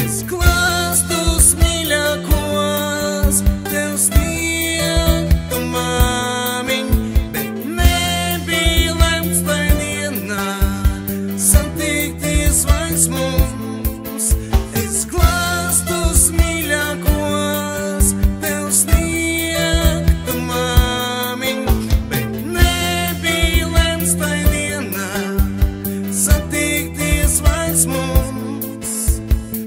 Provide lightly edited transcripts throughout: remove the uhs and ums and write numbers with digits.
Es klastus mīļākos tev sniegtu, māmiņ, bet nebija lemts tai dienā satikties vairs mums. Es klastus mīļākos tev sniegtu, māmiņ, bet nebija lemts tai dienā satikties vairs mums.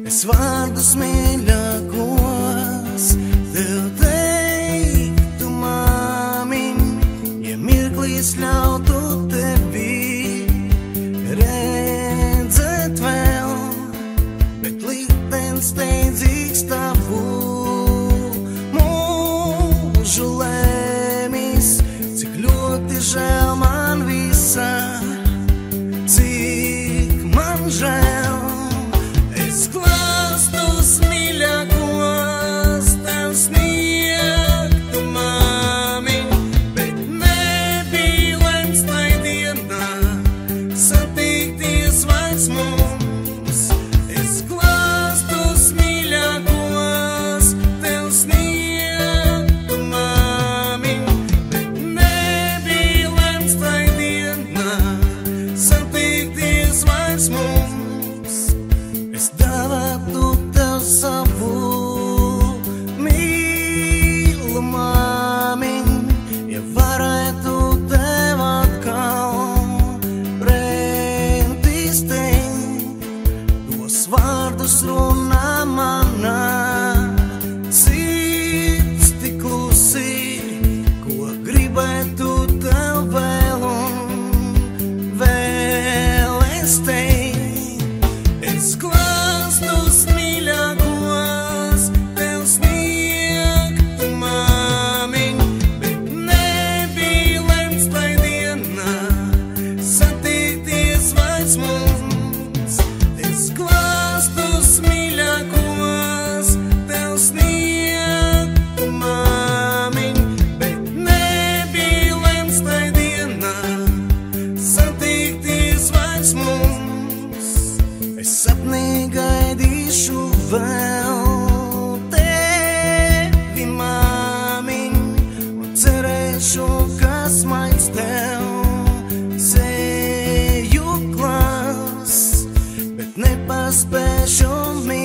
Es vārdus mīļākos tev teiktu, māmiņ, ja mirklīs ļautu tevi redzēt vēl, bet liktenis steidzīgs tavu mūžu lēmis. Cik ļoti žēl man visa, cik man žēl. Es klastus mīļākos tev sniegtu, māmiņ, bet nebija lemts tai dienā satikties vairs mums. Es klastus mīļākos tev sniegtu, māmiņ, bet nebija lemts tai dienā satikties vairs mums. Es dāvātu tev savu mīlu, māmiņ, ja varētu tev atkal pretīs teikt. Tos vārdus runā manā sirds tik klusi, ko gribētu tev vēl un vēl es teikt. Es klastus mīļākos tev sniegtu, māmiņ, bet nebija lemts tai dienā satikties vairs mums. Es klastus mīļākos tev sniegtu, māmiņ, bet nebija lemts tai dienā satikties vairs mums. Es sapnī gaidīšu vēl tevi, māmiņ, un cerēšu, kas mains tev seju klās, bet nepaspēšu mīlēt.